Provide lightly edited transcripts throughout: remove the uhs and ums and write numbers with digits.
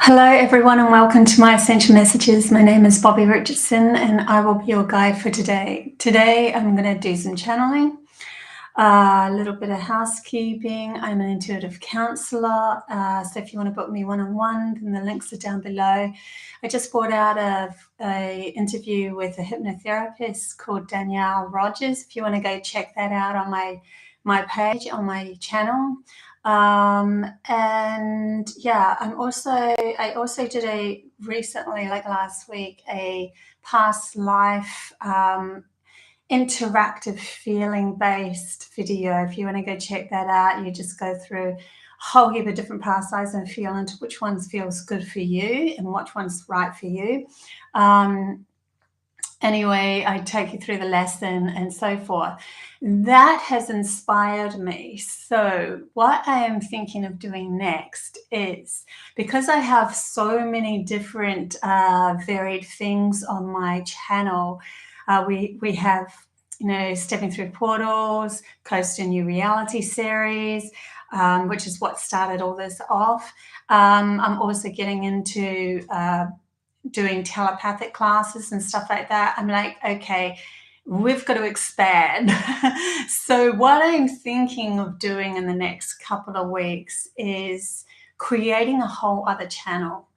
Hello everyone and welcome to my Ascension messages. My name is Bobby Richardson and I will be your guide for today. Today I'm going to do some channeling, a little bit of housekeeping. I'm an intuitive counselor, so if you want to book me one-on-one, then the links are down below. I just brought out an interview with a hypnotherapist called Danielle Rogers. If you want to go check that out on my page, on my channel. And yeah, I also did recently, like last week, a past life interactive feeling based video. If you want to go check that out, you just go through a whole heap of different past lives and feel into which ones feels good for you and which one's right for you. Anyway, I take you through the lesson and so forth. That has inspired me. So what I am thinking of doing next is, because I have so many different varied things on my channel, we have, Stepping Through Portals, Coast to New Reality series, which is what started all this off. I'm also getting into doing telepathic classes and stuff like that. I'm like, okay, we've got to expand. So what I'm thinking of doing in the next couple of weeks is creating a whole other channel.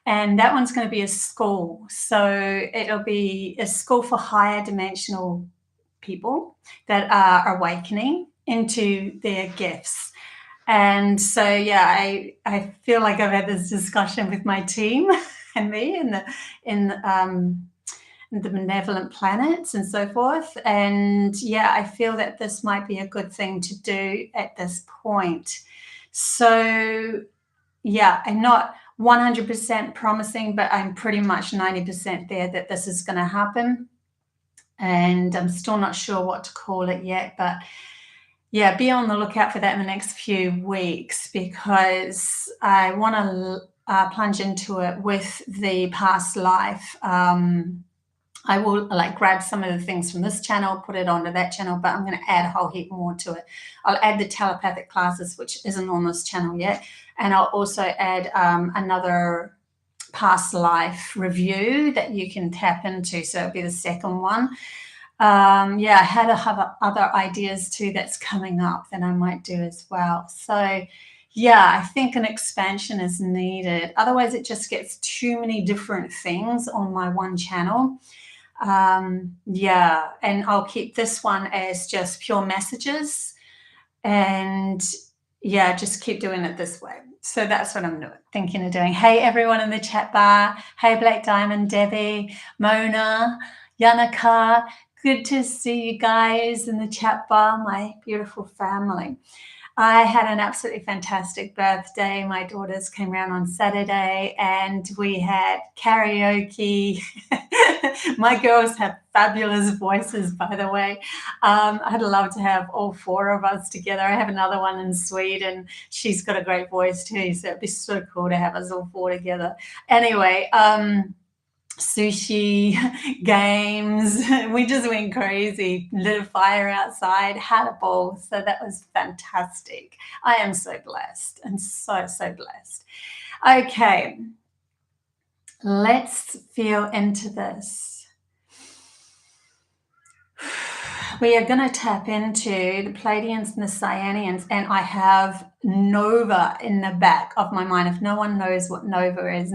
And that one's going to be a school. So it'll be a school for higher dimensional people that are awakening into their gifts. And so, yeah, I feel like I've had this discussion with my team and me in the benevolent planets and so forth. And yeah, I feel that this might be a good thing to do at this point. So yeah, I'm not 100% promising, but I'm pretty much 90% there that this is going to happen. And I'm still not sure what to call it yet, but yeah, be on the lookout for that in the next few weeks, because I want to plunge into it with the past life. I will grab some of the things from this channel, put it onto that channel, but I'm going to add a whole heap more to it. I'll add the telepathic classes, which isn't on this channel yet. And I'll also add another past life review that you can tap into. So it'll be the second one. Yeah, I had other ideas too that's coming up that I might do as well. So yeah, I think an expansion is needed. Otherwise it just gets too many different things on my one channel. Yeah, and I'll keep this one as just pure messages, and yeah, just keep doing it this way. So that's what I'm thinking of doing. Hey everyone in the chat bar. Hey Black Diamond, Debbie, Mona, Yannicka. Good to see you guys in the chat bar, my beautiful family. I had an absolutely fantastic birthday. My daughters came around on Saturday and we had karaoke. My girls have fabulous voices, by the way. I'd love to have all four of us together. I have another one in Sweden. She's got a great voice too, so it'd be so cool to have us all four together. Anyway, sushi, games, we just went crazy, lit a fire outside, had a ball. So that was fantastic. I am so blessed and so blessed. Okay, let's feel into this. We are going to tap into the Pleiadians and the Cyanians, and I have Nova in the back of my mind. If no one knows what Nova is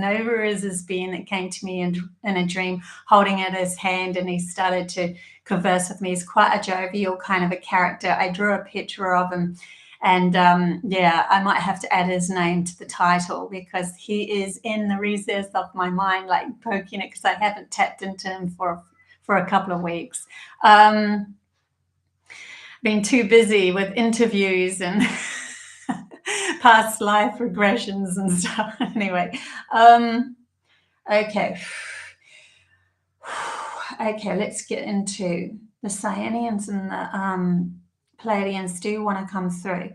this being that came to me in a dream, holding out his hand, and he started to converse with me. He's quite a jovial kind of a character. I drew a picture of him, and yeah, I might have to add his name to the title because he is in the recess of my mind, like poking it, because I haven't tapped into him for a couple of weeks. Been too busy with interviews and past life regressions and stuff. Anyway, okay, let's get into the Cyanians and the Pleiadians. Do want to come through.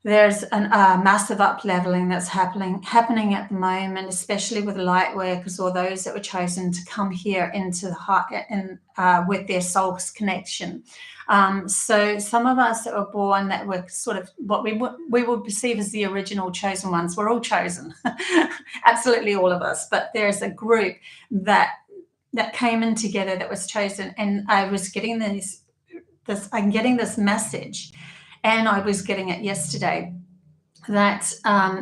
there's a massive up-leveling that's happening at the moment, especially with light workers or those that were chosen to come here into the heart and with their soul's connection. So some of us that were born that were sort of what we would perceive as the original chosen ones, we're all chosen, absolutely all of us. But there's a group that came in together that was chosen, and I was getting I'm getting this message. And I was getting it yesterday, that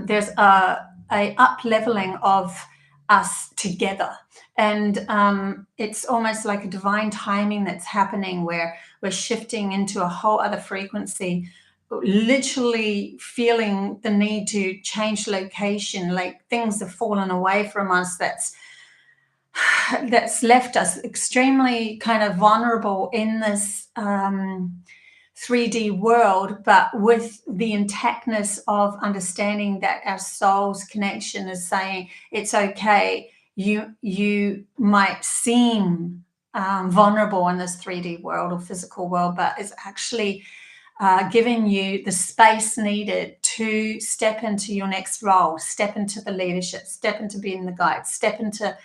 there's a up-leveling of us together. And it's almost like a divine timing that's happening where we're shifting into a whole other frequency, literally feeling the need to change location, like things have fallen away from us that's left us extremely kind of vulnerable in this 3D world, but with the intactness of understanding that our soul's connection is saying it's okay. You might seem vulnerable in this 3D world or physical world, but it's actually giving you the space needed to step into your next role, step into the leadership, step into being the guide, step into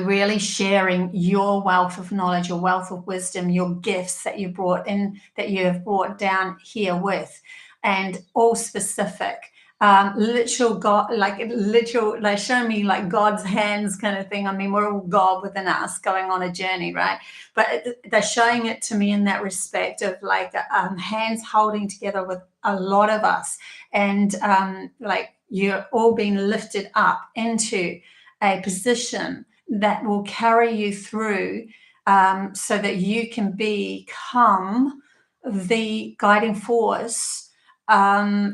really sharing your wealth of knowledge, your wealth of wisdom, your gifts that you brought in, that you have brought down here with, and all specific. Literal God, they show me like God's hands kind of thing. I mean, we're all God within us going on a journey, right? But they're showing it to me in that respect of like hands holding together with a lot of us, and like you're all being lifted up into a position that will carry you through so that you can become the guiding force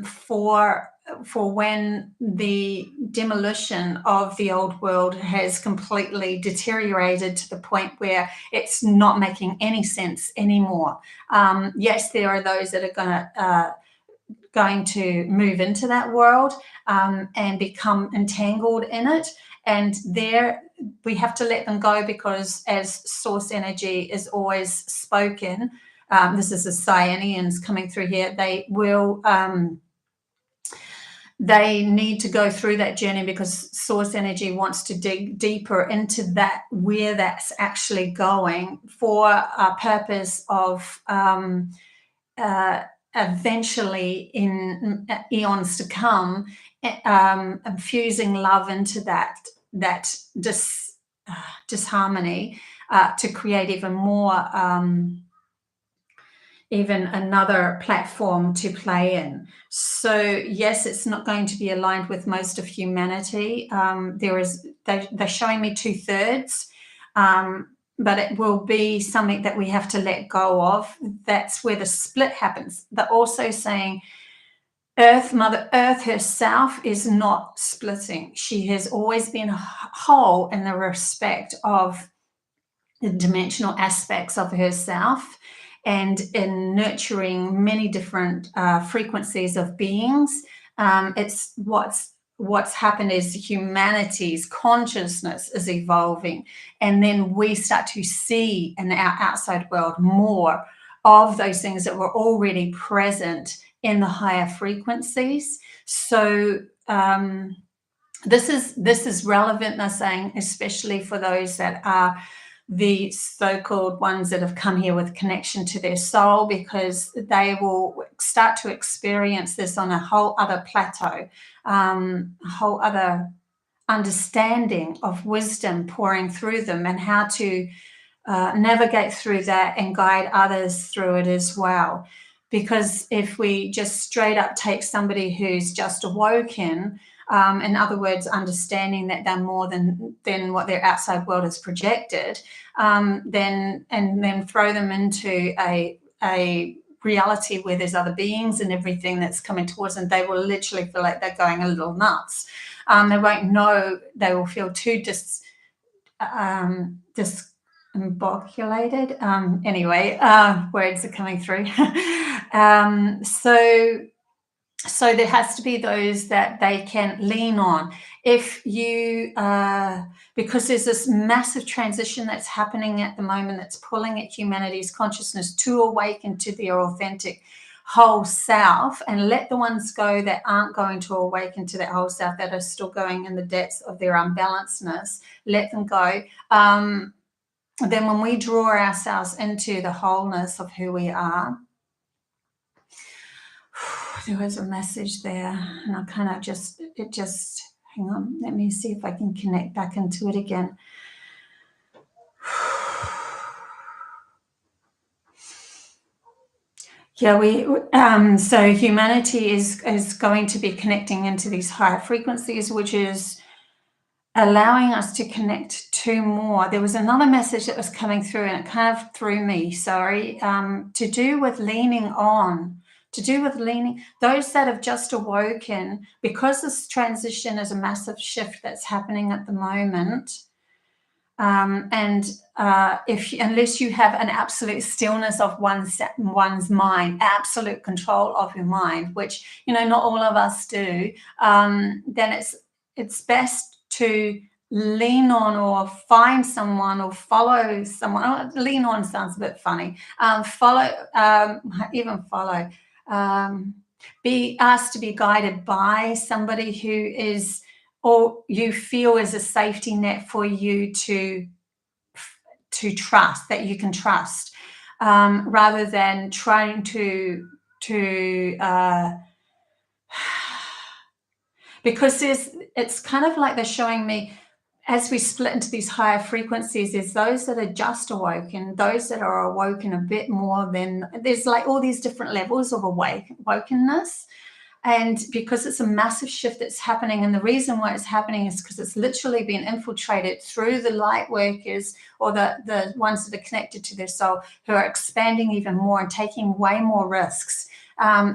for when the demolition of the old world has completely deteriorated to the point where it's not making any sense anymore. Yes, there are those that are going to move into that world and become entangled in it. And there we have to let them go, because as source energy is always spoken, this is the Cyanians coming through here, they will they need to go through that journey, because source energy wants to dig deeper into that, where that's actually going, for a purpose of eventually in eons to come, infusing love into that disharmony to create even more, even another platform to play in. So yes, it's not going to be aligned with most of humanity. They're showing me 2/3, but it will be something that we have to let go of. That's where the split happens. They're also saying Mother Earth herself is not splitting. She has always been whole in the respect of the dimensional aspects of herself, and in nurturing many different frequencies of beings. It's what's happened is humanity's consciousness is evolving, and then we start to see in our outside world more of those things that were already present in the higher frequencies. So this is relevant, they're saying, especially for those that are the so-called ones that have come here with connection to their soul, because they will start to experience this on a whole other plateau, a whole other understanding of wisdom pouring through them, and how to navigate through that and guide others through it as well. Because if we just straight up take somebody who's just awoken, in other words, understanding that they're more than what their outside world has projected, then throw them into a reality where there's other beings and everything that's coming towards them, they will literally feel like they're going a little nuts. They won't know, they will feel too discombobulated. Anyway, words are coming through. So there has to be those that they can lean on. If you, because there's this massive transition that's happening at the moment that's pulling at humanity's consciousness to awaken to their authentic whole self, and let the ones go that aren't going to awaken to that whole self, that are still going in the depths of their unbalancedness, let them go. Then when we draw ourselves into the wholeness of who we are, there was a message there, and I kind of just hang on, let me see if I can connect back into it again. Yeah, so humanity is going to be connecting into these higher frequencies, which is allowing us to connect to more. There was another message that was coming through, and it kind of threw me, sorry, to do with leaning on, those that have just awoken, because this transition is a massive shift that's happening at the moment. Unless you have an absolute stillness of one's mind, absolute control of your mind, which, you know, not all of us do, then it's best to lean on or find someone or follow someone. Oh, lean on sounds a bit funny. Be asked to be guided by somebody who is, or you feel is a safety net for you to trust, that you can trust, rather than trying to because it's kind of like they're showing me, as we split into these higher frequencies, there's those that are just awoken, those that are awoken a bit more than, there's like all these different levels of awokenness. And because it's a massive shift that's happening, and the reason why it's happening is because it's literally been infiltrated through the light workers, or the ones that are connected to their soul, who are expanding even more and taking way more risks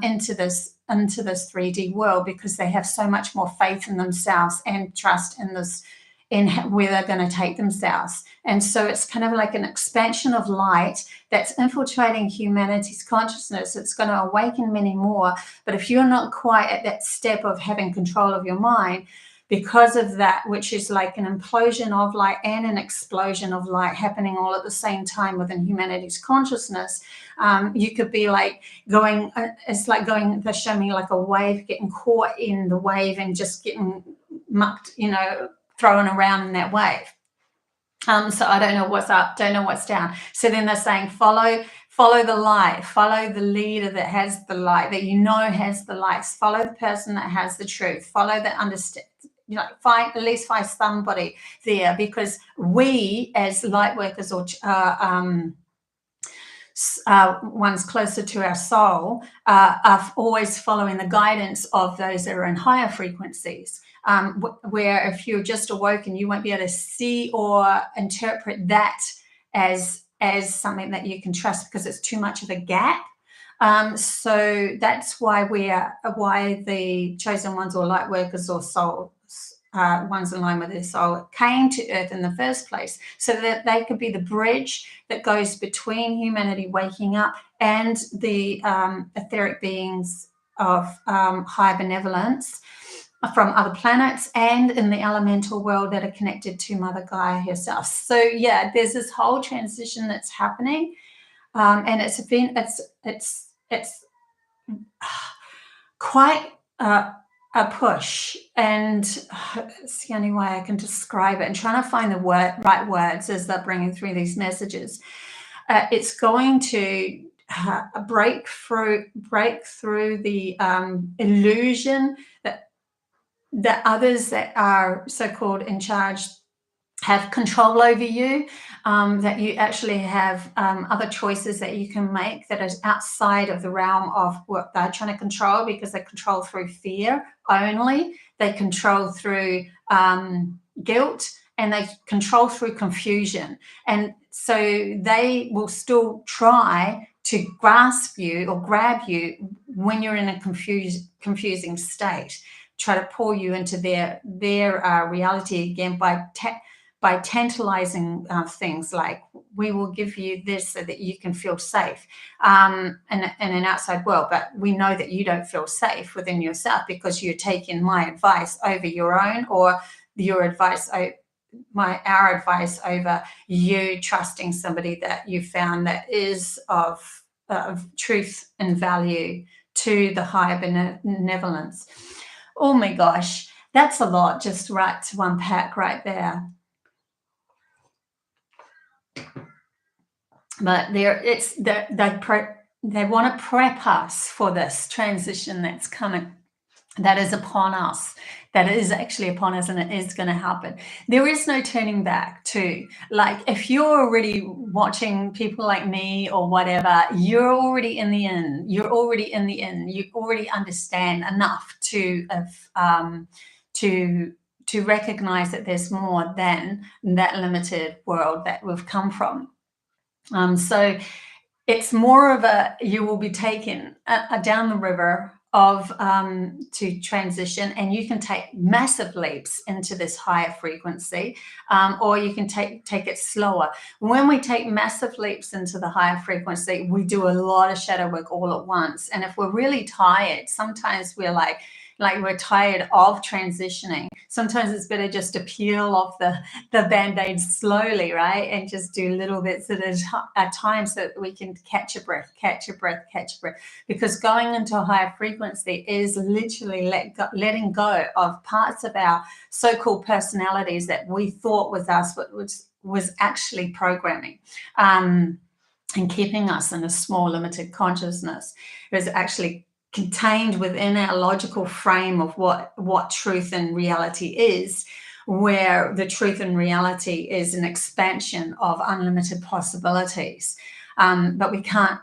into this 3D world, because they have so much more faith in themselves and trust in this, in where they're going to take themselves. And so it's kind of like an expansion of light that's infiltrating humanity's consciousness. It's going to awaken many more. But if you're not quite at that step of having control of your mind, because of that, which is like an implosion of light and an explosion of light happening all at the same time within humanity's consciousness, you could be like going, it's like going, they show me like a wave, getting caught in the wave and just getting mucked, you know, thrown around in that wave. So I don't know what's up, don't know what's down. So then they're saying follow the light, follow the leader that has the light, that you know has the lights, follow the person that has the truth, follow the understand, you know, at least find somebody there, because we as light workers, or ones closer to our soul, are always following the guidance of those that are in higher frequencies, where if you're just awoken, you won't be able to see or interpret that as something that you can trust, because it's too much of a gap. So that's why why the chosen ones, or light workers, or souls, ones in line with their soul, came to Earth in the first place, so that they could be the bridge that goes between humanity waking up and the etheric beings of high benevolence from other planets and in the elemental world that are connected to Mother Gaia herself. So yeah, there's this whole transition that's happening, and it's quite a push, and it's the only way I can describe it, and trying to find the right words as they're bringing through these messages. It's going to break through the illusion that others that are so-called in charge have control over you, that you actually have other choices that you can make that is outside of the realm of what they're trying to control, because they control through fear only, they control through guilt, and they control through confusion. And so they will still try to grasp you or grab you when you're in a confusing state, try to pull you into their reality again by tantalizing things like, we will give you this so that you can feel safe in an outside world, but we know that you don't feel safe within yourself, because you're taking my advice over your own, or your advice, our advice over you trusting somebody that you found that is of truth and value to the higher benevolence. Oh my gosh, that's a lot just right to unpack right there. But they want to prep us for this transition that's coming, that is upon us, that is actually upon us, and it is going to happen. There is no turning back to, like, if you're already watching people like me or whatever, you're already in the inn. You're already in the inn. You already understand enough to recognize that there's more than that limited world that we've come from. So it's more of a, you will be taken down the river of to transition, and you can take massive leaps into this higher frequency, or you can take it slower. When we take massive leaps into the higher frequency, we do a lot of shadow work all at once. And if we're really tired, sometimes we're like we're tired of transitioning. Sometimes it's better just to peel off the band-aid slowly, right? And just do little bits at a time so that we can catch a breath. Because going into a higher frequency is literally letting go of parts of our so-called personalities that we thought was us, but was actually programming. And keeping us in a small, limited consciousness. It was actually contained within our logical frame of what truth and reality is, where the truth and reality is an expansion of unlimited possibilities. But we can't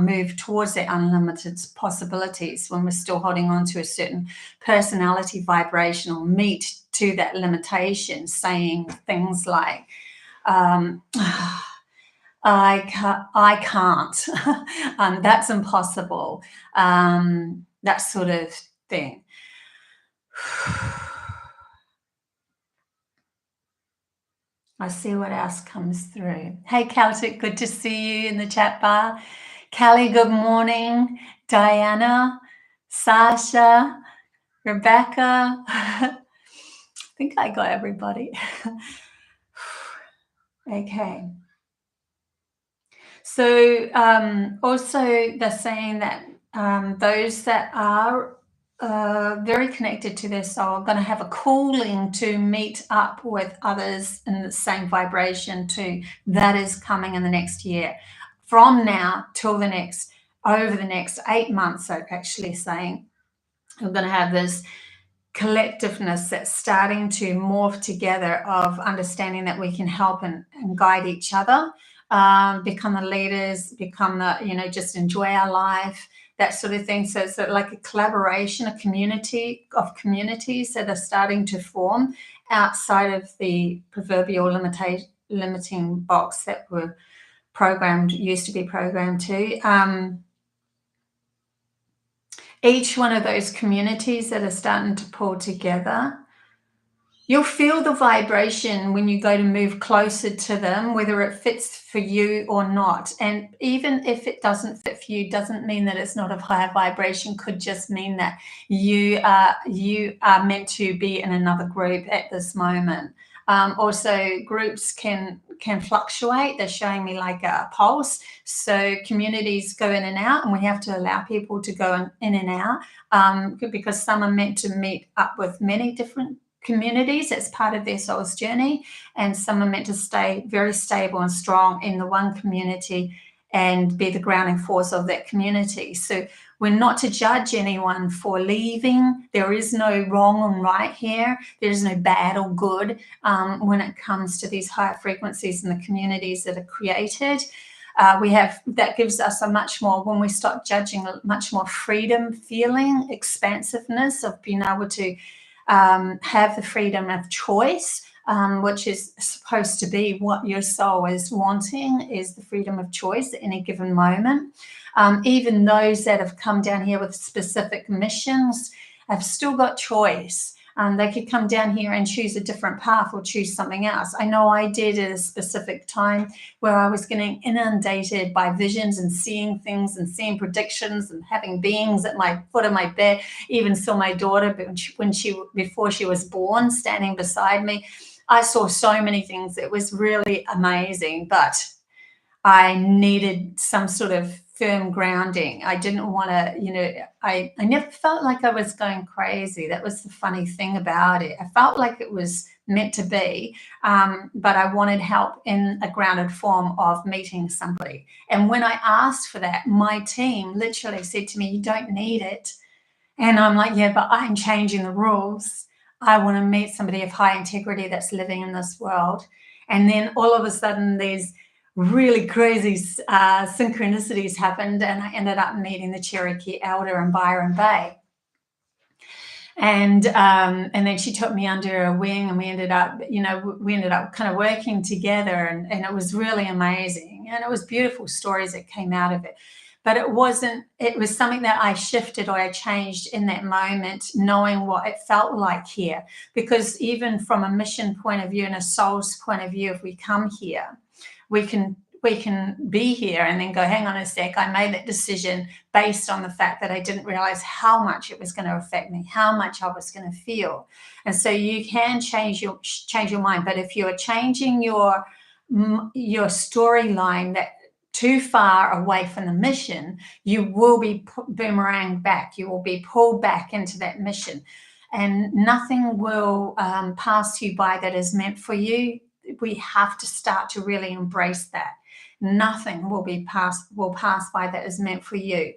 move towards the unlimited possibilities when we're still holding on to a certain personality vibration or meet to that limitation, saying things like, I can't. That's impossible. That sort of thing. I see what else comes through. Hey, Celtic, good to see you in the chat bar. Callie, good morning. Diana, Sasha, Rebecca. I think I got everybody. Okay. So also they're saying that those that are very connected to their soul are going to have a calling to meet up with others in the same vibration too. That is coming in the next year. From now till over the next 8 months, they're actually saying we're going to have this collectiveness that's starting to morph together of understanding that we can help and guide each other, become the leaders, become the, just enjoy our life, that sort of thing. So it's like a collaboration, a community of communities that are starting to form outside of the proverbial limiting box that were used to be programmed to. Each one of those communities that are starting to pull together, you'll feel the vibration when you go to move closer to them, whether it fits for you or not. And even if it doesn't fit for you, doesn't mean that it's not of higher vibration. Could just mean that you are meant to be in another group at this moment. Also, groups can fluctuate. They're showing me like a pulse. So communities go in and out, and we have to allow people to go in and out, because some are meant to meet up with many different communities as part of their soul's journey, and some are meant to stay very stable and strong in the one community and be the grounding force of that community. So we're not to judge anyone for leaving. There is no wrong and right here. There is no bad or good when it comes to these higher frequencies and the communities that are created. That gives us a much more, when we stop judging, a much more freedom feeling, expansiveness of being able to have the freedom of choice, which is supposed to be what your soul is wanting, is the freedom of choice at any given moment. Even those that have come down here with specific missions have still got choice. They could come down here and choose a different path or choose something else. I know I did at a specific time where I was getting inundated by visions and seeing things and seeing predictions and having beings at my foot of my bed. Even saw my daughter before she was born standing beside me. I saw so many things. It was really amazing, but I needed some sort of firm grounding. I didn't want to, I never felt like I was going crazy. That was the funny thing about it. I felt like it was meant to be, but I wanted help in a grounded form of meeting somebody. And when I asked for that, my team literally said to me, "You don't need it." And I'm like, "Yeah, but I'm changing the rules. I want to meet somebody of high integrity that's living in this world." And then all of a sudden, these really crazy synchronicities happened, and I ended up meeting the Cherokee Elder in Byron Bay. And then she took me under her wing, and we ended up kind of working together, and it was really amazing, and it was beautiful stories that came out of it. But it was something that I shifted or I changed in that moment, knowing what it felt like here. Because even from a mission point of view and a soul's point of view, if we come here, we can be here and then go, "Hang on a sec, I made that decision based on the fact that I didn't realize how much it was going to affect me, how much I was going to feel." And so you can change your mind, but if you're changing your storyline that too far away from the mission, you will be boomerang back. You will be pulled back into that mission, and nothing will pass you by that is meant for you. We have to start to really embrace that. Nothing will pass by that is meant for you.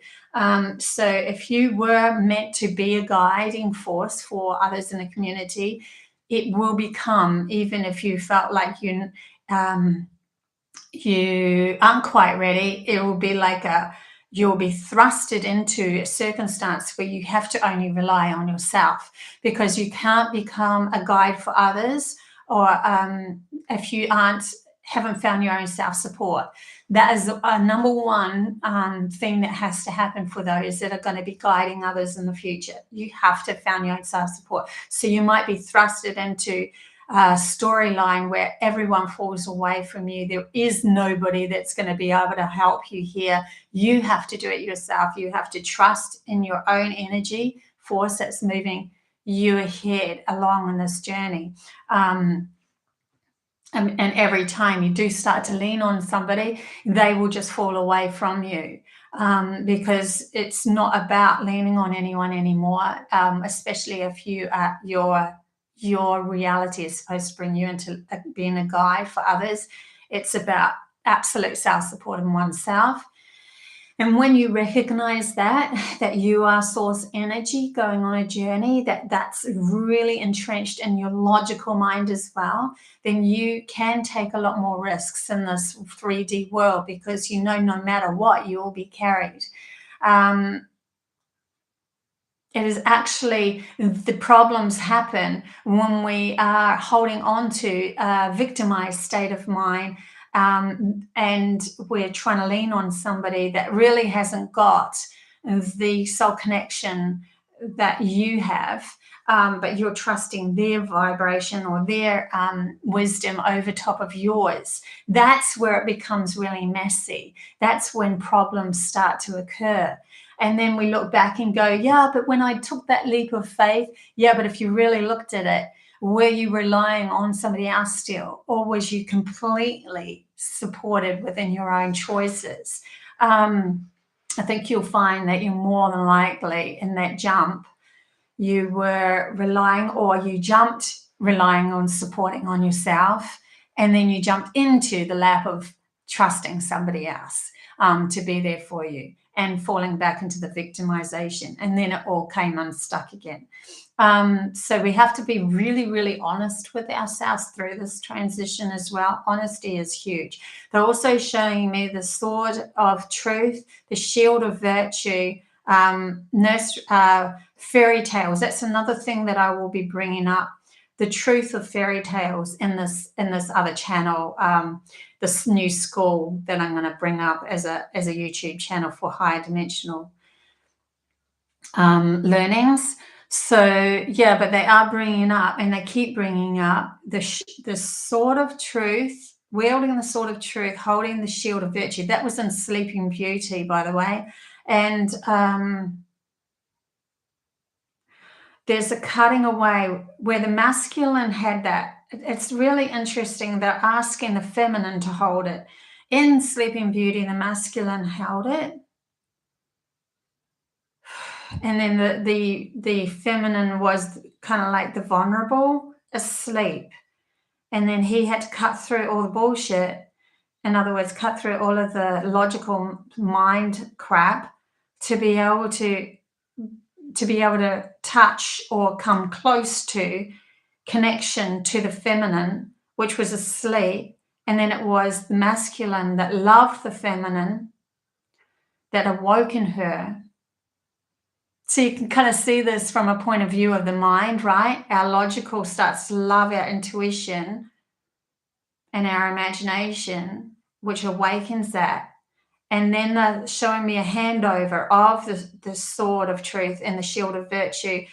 So if you were meant to be a guiding force for others in the community, it will become, even if you felt like you aren't quite ready, it will be like you'll be thrusted into a circumstance where you have to only rely on yourself, because you can't become a guide for others, or if you haven't found your own self-support. That is a number one thing that has to happen for those that are going to be guiding others in the future. You have to found your own self-support. So you might be thrusted into a storyline where everyone falls away from you. There is nobody that's going to be able to help you here. You have to do it yourself. You have to trust in your own energy force that's moving you ahead along in this journey. And every time you do start to lean on somebody, they will just fall away from you, because it's not about leaning on anyone anymore, especially if your reality is supposed to bring you into being a guide for others. It's about absolute self-support in oneself. And when you recognize that you are source energy going on a journey, that's really entrenched in your logical mind as well, then you can take a lot more risks in this 3D world, because no matter what, you will be carried. It is actually, the problems happen when we are holding on to a victimized state of mind, and we're trying to lean on somebody that really hasn't got the soul connection that you have, but you're trusting their vibration or their wisdom over top of yours. That's where it becomes really messy. That's when problems start to occur. And then we look back and go, "Yeah, but when I took that leap of faith," yeah, but if you really looked at it, were you relying on somebody else still, or was you completely supported within your own choices? I think you'll find that you're more than likely in that jump, you were relying, or you jumped relying on supporting on yourself, and then you jumped into the lap of trusting somebody else to be there for you, and falling back into the victimization, and then it all came unstuck again. So we have to be really, really honest with ourselves through this transition as well. Honesty is huge. They're also showing me the sword of truth, the shield of virtue, fairy tales. That's another thing that I will be bringing up. The truth of fairy tales in this other channel, this new school that I'm going to bring up as a YouTube channel for higher dimensional learnings. So yeah, but they are bringing up, and they keep bringing up the sword of truth, wielding the sword of truth, holding the shield of virtue. That was in Sleeping Beauty, by the way. And there's a cutting away where the masculine had that. It's really interesting. They're asking the feminine to hold it. In Sleeping Beauty, the masculine held it, and then the feminine was kind of like the vulnerable, asleep. And then he had to cut through all the bullshit. In other words, cut through all of the logical mind crap to be able to touch or come close to connection to the feminine, which was asleep. And then it was the masculine that loved the feminine that awoke in her. So you can kind of see this from a point of view of the mind, right? Our logical starts to love our intuition and our imagination, which awakens that. And then they're showing me a handover of the sword of truth and the shield of virtue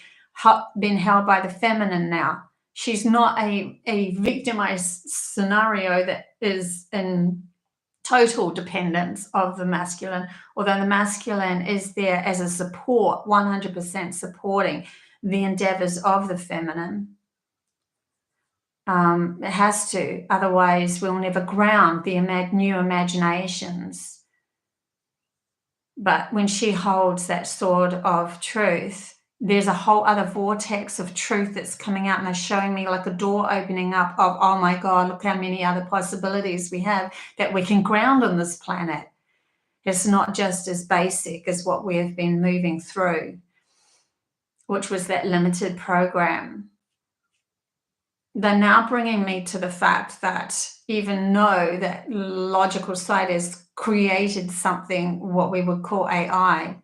being held by the feminine now. She's not a victimized scenario that is in total dependence of the masculine, although the masculine is there as a support, 100% supporting the endeavors of the feminine. It has to, otherwise we'll never ground the new imaginations. But when she holds that sword of truth, there's a whole other vortex of truth that's coming out, and they're showing me like a door opening up of, oh my God, look how many other possibilities we have that we can ground on this planet. It's not just as basic as what we have been moving through, which was that limited program. They're now bringing me to the fact that even though that logical side has created something, what we would call AI,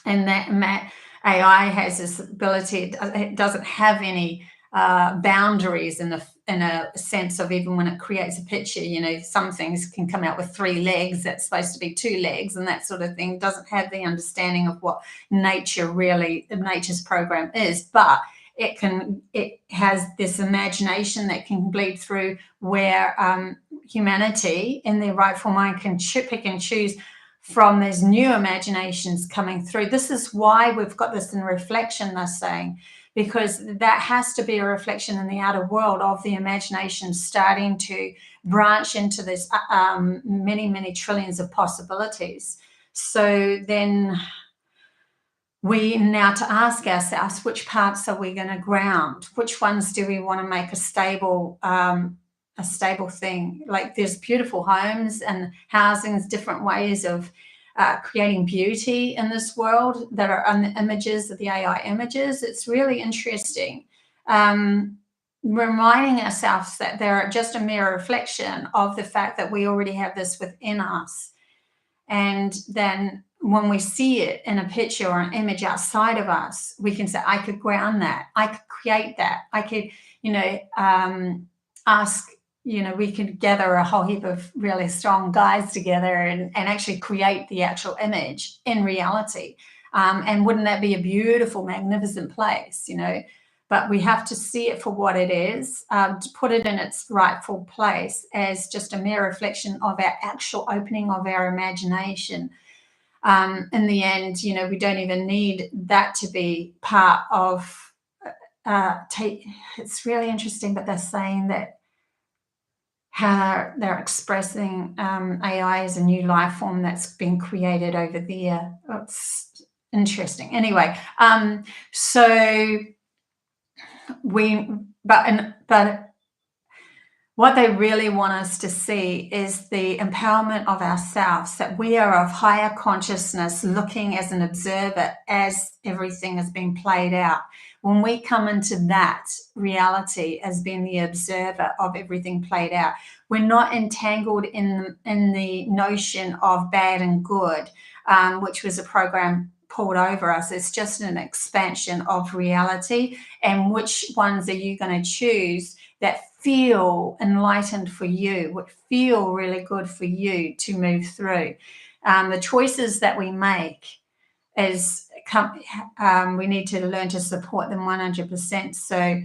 and that AI has this ability, it doesn't have any boundaries in a sense of, even when it creates a picture, you know, some things can come out with 3 legs that's supposed to be 2 legs and that sort of thing. It doesn't have the understanding of what nature's program is, but it has this imagination that can bleed through, where humanity in their rightful mind can pick and choose from these new imaginations coming through. This is why we've got this in reflection, they're saying, because that has to be a reflection in the outer world of the imagination starting to branch into this many, many trillions of possibilities. So then we now to ask ourselves, which parts are we going to ground? Which ones do we want to make a stable thing? Like, there's beautiful homes and housings, different ways of creating beauty in this world that are on the images of the AI images. It's really interesting. Reminding ourselves that they're just a mere reflection of the fact that we already have this within us. And then when we see it in a picture or an image outside of us, we can say, I could ground that. I could create that. I could, ask, we could gather a whole heap of really strong guys together and actually create the actual image in reality. And wouldn't that be a beautiful, magnificent place, But we have to see it for what it is, to put it in its rightful place as just a mere reflection of our actual opening of our imagination. In the end, we don't even need that to be part of. It's really interesting, but they're saying that how they're expressing AI as a new life form that's been created over there. It's interesting. Anyway, so but what they really want us to see is the empowerment of ourselves, that we are of higher consciousness, looking as an observer as everything is being played out. When we come into that reality as being the observer of everything played out, we're not entangled in the notion of bad and good, which was a program pulled over us. It's just an expansion of reality. And which ones are you going to choose that feel enlightened for you, would feel really good for you to move through? The choices that we make we need to learn to support them 100%. So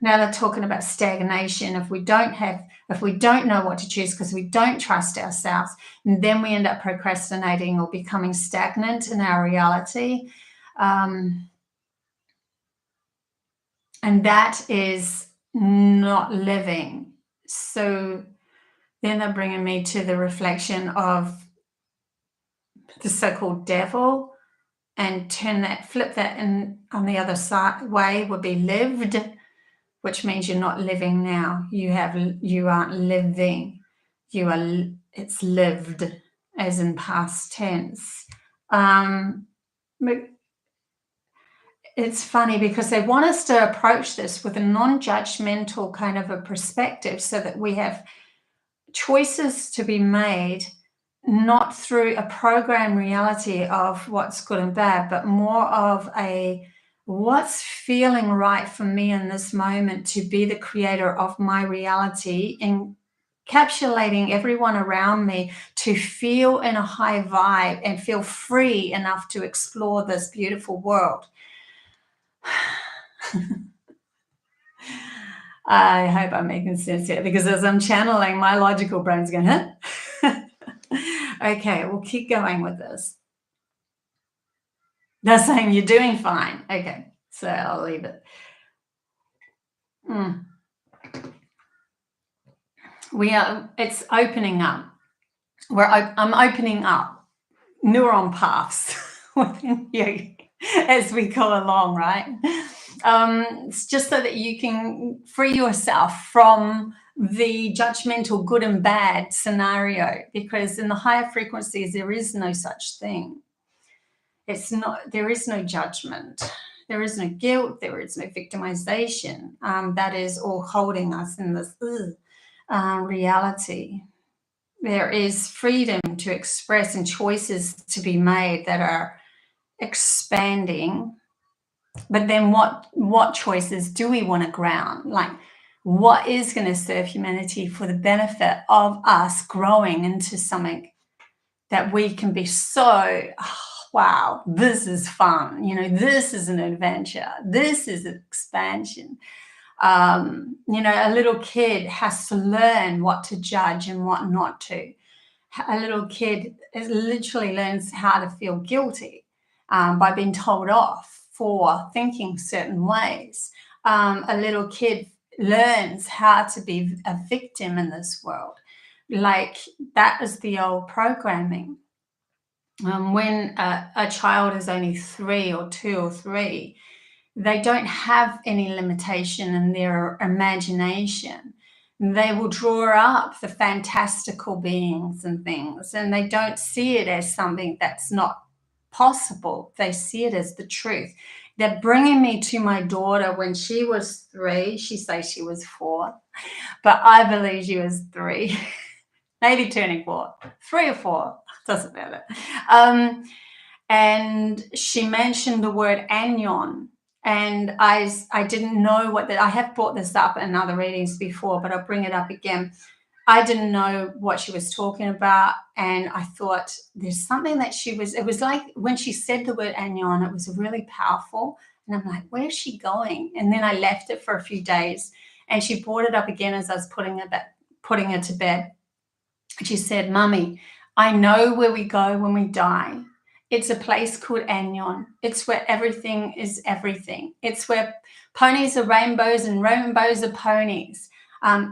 now they're talking about stagnation. If we don't know what to choose because we don't trust ourselves, and then we end up procrastinating or becoming stagnant in our reality. And that is not living. So then they're bringing me to the reflection of the so-called devil, and flip that in on the other side way would be lived, which means you're not living now. You aren't living. It's lived, as in past tense. It's funny because they want us to approach this with a non-judgmental kind of a perspective, so that we have choices to be made, not through a program reality of what's good and bad, but more of a what's feeling right for me in this moment to be the creator of my reality, encapsulating everyone around me to feel in a high vibe and feel free enough to explore this beautiful world. I hope I'm making sense here, because as I'm channeling, my logical brain's going, huh? Okay, we'll keep going with this. They're saying you're doing fine. Okay, so I'll leave it. It's opening up. I'm opening up neuron paths within you as we go along, right? It's just so that you can free yourself from the judgmental good and bad scenario, because in the higher frequencies, there is no such thing. There is no judgment. There is no guilt. There is no victimization. That is all holding us in this reality. There is freedom to express and choices to be made that are expanding. But then what choices do we want to ground? Like, what is going to serve humanity for the benefit of us growing into something that we can be so, wow, this is fun. This is an adventure. This is an expansion. A little kid has to learn what to judge and what not to. A little kid literally learns how to feel guilty by being told off for thinking certain ways. A little kid learns how to be a victim in this world. Like, that is the old programming. When a child is only 3 or 2 or 3, they don't have any limitation in their imagination. They will draw up the fantastical beings and things, and they don't see it as something that's not possible. They see it as the truth. They're bringing me to my daughter when she was 3. She says she was 4, but I believe she was 3, maybe turning 4, 3 or 4, doesn't matter. And she mentioned the word anion. And I didn't know I have brought this up in other readings before, but I'll bring it up again. I didn't know what she was talking about. And I thought there's something that it was like when she said the word anion, it was really powerful. And I'm like, where's she going? And then I left it for a few days, and she brought it up again as I was putting her to bed. She said, Mummy, I know where we go when we die. It's a place called Anion. It's where everything is everything. It's where ponies are rainbows and rainbows are ponies.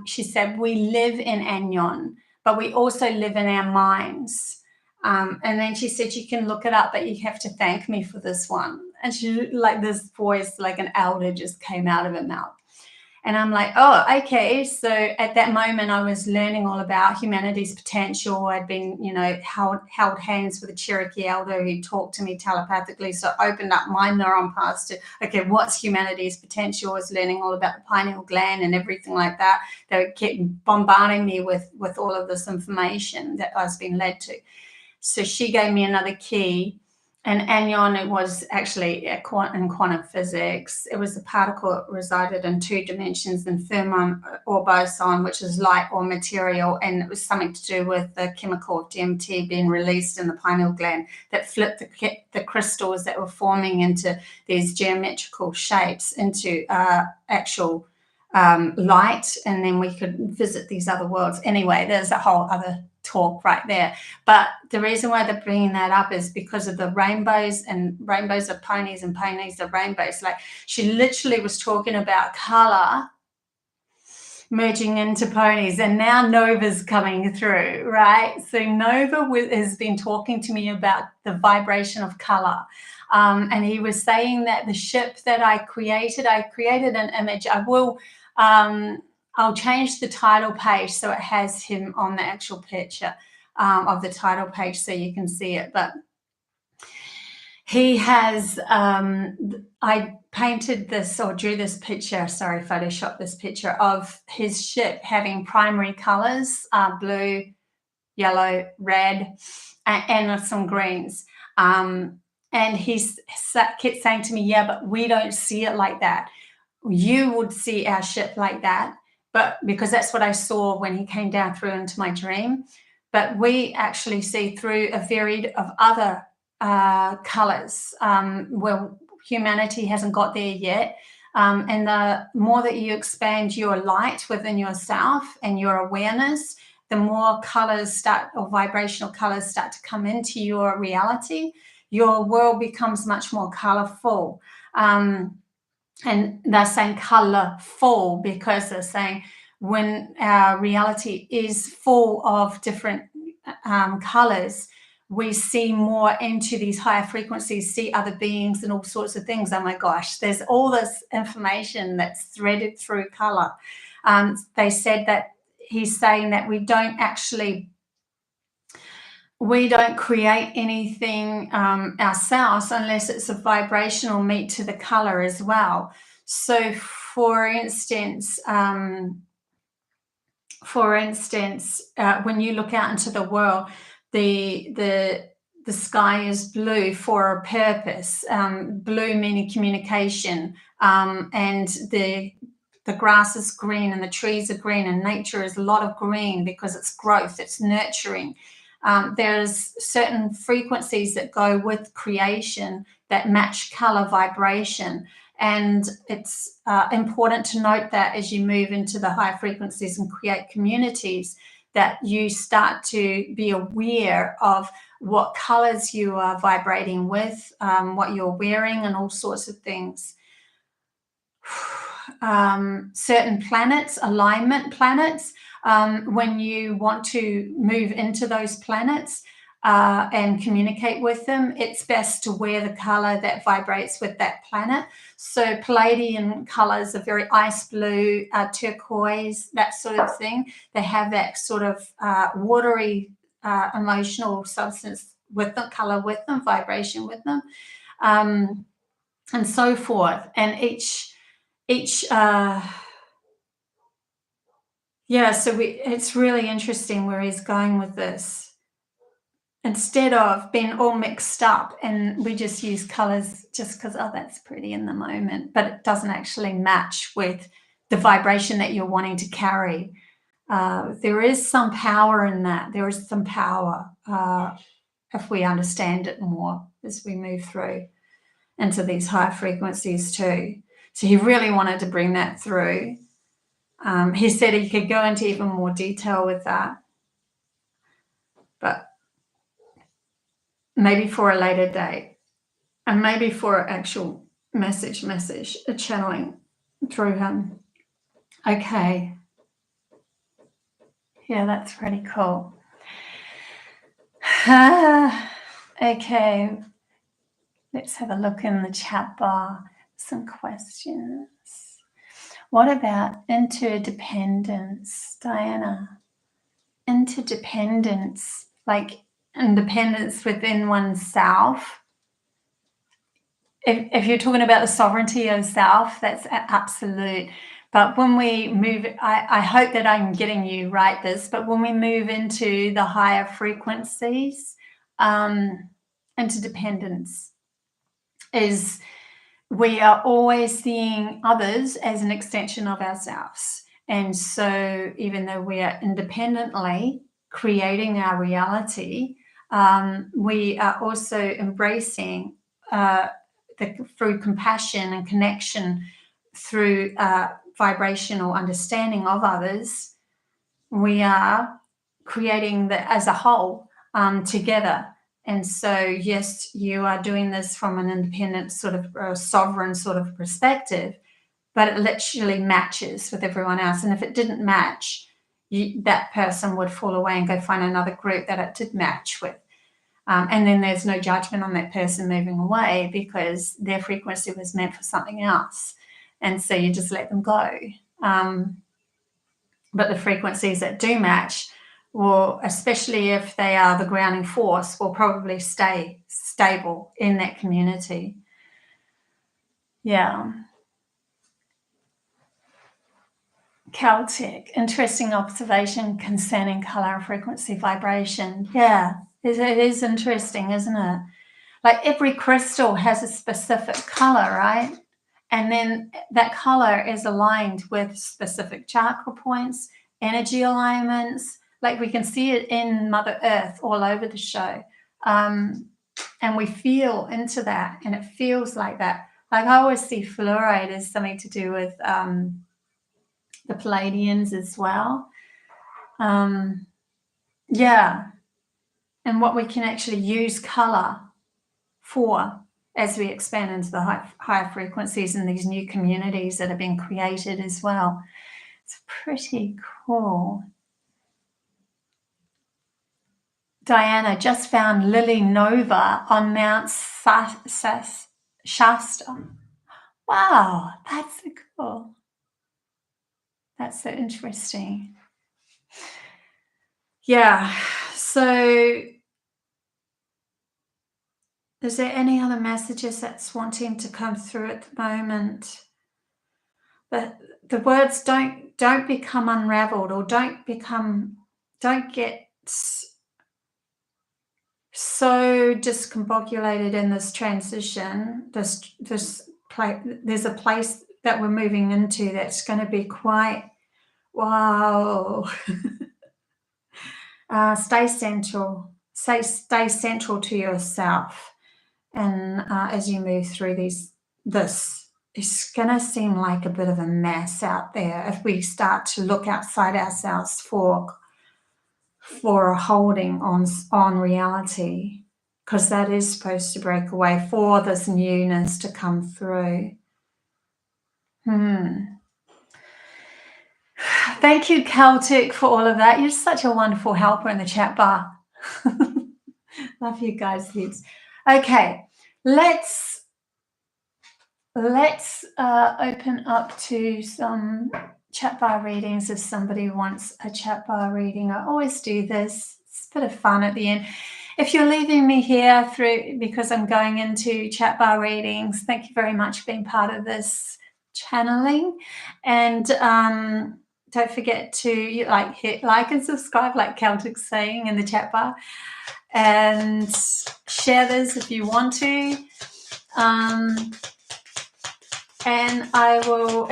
She said, we live in Anion, but we also live in our minds. And then she said, you can look it up, but you have to thank me for this one. And she, like, this voice, like an elder, just came out of her mouth. And I'm like, oh, okay. So at that moment, I was learning all about humanity's potential. I'd been, held hands with a Cherokee elder who talked to me telepathically. So I opened up my neuron paths to, okay, what's humanity's potential? I was learning all about the pineal gland and everything like that. They kept bombarding me with all of this information that I was being led to. So she gave me another key. And anion, it was actually in quantum physics. It was a particle that resided in 2 dimensions in fermion or boson, which is light or material. And it was something to do with the chemical of DMT being released in the pineal gland that flipped the crystals that were forming into these geometrical shapes into actual light. And then we could visit these other worlds. Anyway, there's a whole other talk right there. But the reason why they're bringing that up is because of the rainbows, and rainbows are ponies and ponies are rainbows. Like, she literally was talking about color merging into ponies, and now Nova's coming through, right? So Nova has been talking to me about the vibration of color. And he was saying that the ship that I created an image. I'll change the title page so it has him on the actual picture of the title page so you can see it. But he has, I painted this or drew this picture, sorry, photoshopped this picture of his ship having primary colors, blue, yellow, red, and some greens. And he kept saying to me, yeah, but we don't see it like that. You would see our ship like that, but because that's what I saw when he came down through into my dream. But we actually see through a varied of other colors. Well, humanity hasn't got there yet. And the more that you expand your light within yourself and your awareness, the more colors or vibrational colors start to come into your reality. Your world becomes much more colorful. And they're saying colorful because they're saying when our reality is full of different colors, we see more into these higher frequencies, see other beings and all sorts of things. Oh my gosh, there's all this information that's threaded through color. They said that he's saying that we don't create anything ourselves unless it's a vibrational meet to the color as well. So for instance, when you look out into the world, the sky is blue for a purpose, blue meaning communication, and the grass is green and the trees are green, and nature is a lot of green because it's growth, it's nurturing. There's certain frequencies that go with creation that match color vibration. And it's important to note that as you move into the higher frequencies and create communities, that you start to be aware of what colors you are vibrating with, what you're wearing, and all sorts of things. Certain planets, alignment planets, when you want to move into those planets and communicate with them, it's best to wear the color that vibrates with that planet. So Pleiadian colors are very ice blue, turquoise, that sort of thing. They have that sort of watery emotional substance with them, color with them, vibration with them, and so forth. And it's really interesting where he's going with this. Instead of being all mixed up and we just use colors just because, oh, that's pretty in the moment, but it doesn't actually match with the vibration that you're wanting to carry. There is some power in that. There is some power if we understand it more as we move through into these higher frequencies too. So he really wanted to bring that through. He said he could go into even more detail with that, but maybe for a later date, and maybe for an actual message, a channeling through him. Okay. Yeah, that's pretty cool. Okay. Let's have a look in the chat bar. Some questions. What about interdependence, Diana? Interdependence, like independence within oneself. If you're talking about the sovereignty of self, that's absolute. But when we move, I hope that I'm getting you right this, but when we move into the higher frequencies, interdependence is we are always seeing others as an extension of ourselves. And so even though we are independently creating our reality, we are also embracing through compassion and connection, through vibrational understanding of others, we are creating as a whole together. And so, yes, you are doing this from an independent sort of sovereign sort of perspective, but it literally matches with everyone else. And if it didn't match, that person would fall away and go find another group that it did match with. And then there's no judgment on that person moving away because their frequency was meant for something else. And so you just let them go. But the frequencies that do match will, especially if they are the grounding force, will probably stay stable in that community. Yeah. Celtic, interesting observation concerning color and frequency vibration. Yeah, it is interesting, isn't it? Like every crystal has a specific color, right? And then that color is aligned with specific chakra points, energy alignments. Like we can see it in Mother Earth all over the show. And we feel into that, and it feels like that. Like I always see fluoride as something to do with the Pleiadians as well. Yeah. And what we can actually use color for as we expand into the higher frequencies in these new communities that have been created as well. It's pretty cool. Diana just found Lily Nova on Mount Shasta. Wow, that's so cool. That's so interesting. Yeah, so is there any other messages that's wanting to come through at the moment? But the words don't become unraveled, or don't get so discombobulated in this transition. There's a place that we're moving into that's going to be quite wow. Stay central. Stay central to yourself, and as you move through this, it's going to seem like a bit of a mess out there if we start to look outside ourselves for holding on reality, because that is supposed to break away for this newness to come through. Thank you, Celtic, for all of that. You're such a wonderful helper in the chat bar. Love you guys heaps. Okay, let's open up to some chat bar readings if somebody wants a chat bar reading. I always do this. It's a bit of fun at the end. If you're leaving me here because I'm going into chat bar readings, thank you very much for being part of this channeling. And don't forget to hit like and subscribe, like Celtic's saying in the chat bar, and share this if you want to. And I will,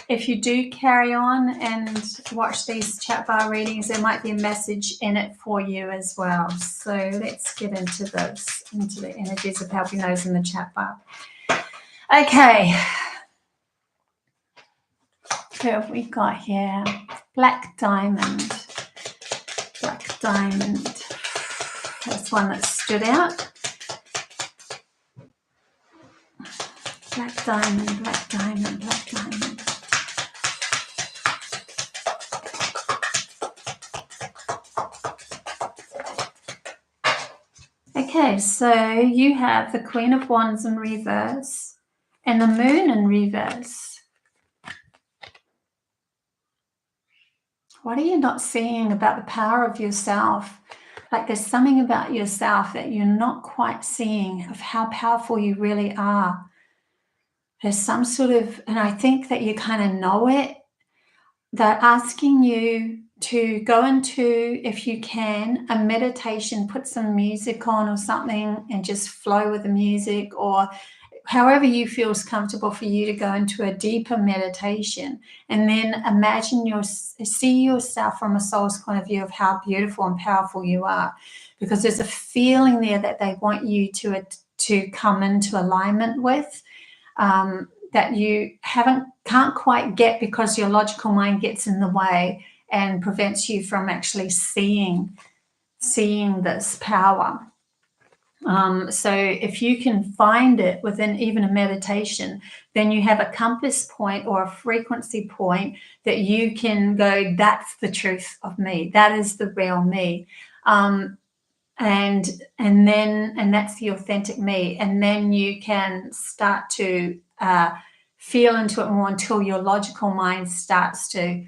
if you do carry on and watch these chat bar readings, there might be a message in it for you as well. So let's get into the energies of helping those in the chat bar. Okay. Who have we got here? Black Diamond. Black Diamond. That's one that stood out. Black Diamond, Black Diamond, Black Diamond. Okay, so you have the Queen of Wands in reverse and the Moon in reverse. What are you not seeing about the power of yourself? Like there's something about yourself that you're not quite seeing of how powerful you really are. There's some sort of, and I think that you kind of know it, they're asking you to go into, if you can, a meditation, put some music on or something and just flow with the music, or however you feel is comfortable for you to go into a deeper meditation, and then see yourself from a soul's point of view of how beautiful and powerful you are, because there's a feeling there that they want you to come into alignment with, that you can't quite get because your logical mind gets in the way and prevents you from actually seeing this power. So if you can find it within even a meditation, then you have a compass point or a frequency point that you can go, that's the truth of me. That is the real me. And that's the authentic me. And then you can start to feel into it more until your logical mind starts to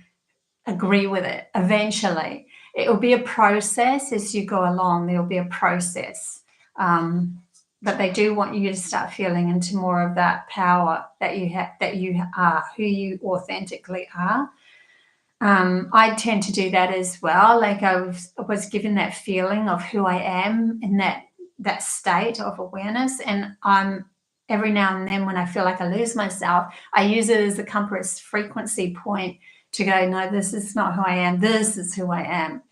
agree with it. Eventually, it will be a process as you go along. There will be a process. But they do want you to start feeling into more of that power that you have, that you are, who you authentically are. I tend to do that as well. Like I was given that feeling of who I am in that state of awareness, and I'm every now and then when I feel like I lose myself, I use it as a compass frequency point to go, no, this is not who I am. This is who I am,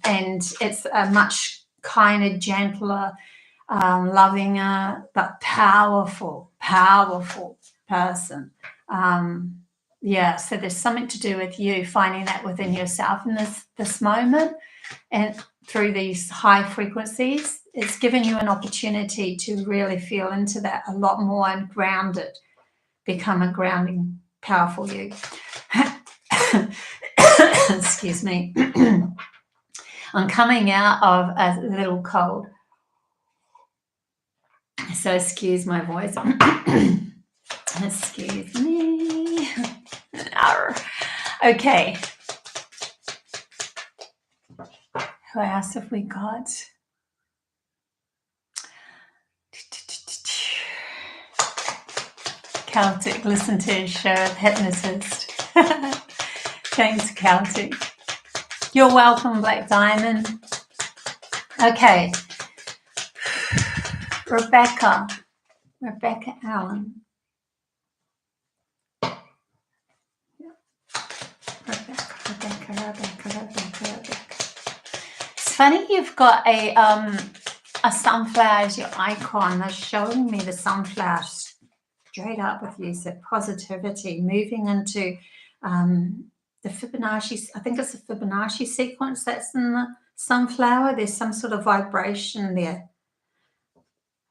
and it's a much kinder, gentler, lovinger, but powerful person. Yeah, so there's something to do with you finding that within yourself in this moment, and through these high frequencies, it's given you an opportunity to really feel into that a lot more and ground it, become a grounding, powerful you. Excuse me. I'm coming out of a little cold, so excuse my voice. Excuse me. Okay. Who else have we got? Celtic, listen to his show, Hypnotist. Thanks, Celtic. You're welcome, Black Diamond. Okay. Rebecca Allen. Rebecca. It's funny you've got a sunflower as your icon. They're showing me the sunflower straight up with you. So positivity, moving into the Fibonacci. I think it's a Fibonacci sequence that's in the sunflower. There's some sort of vibration there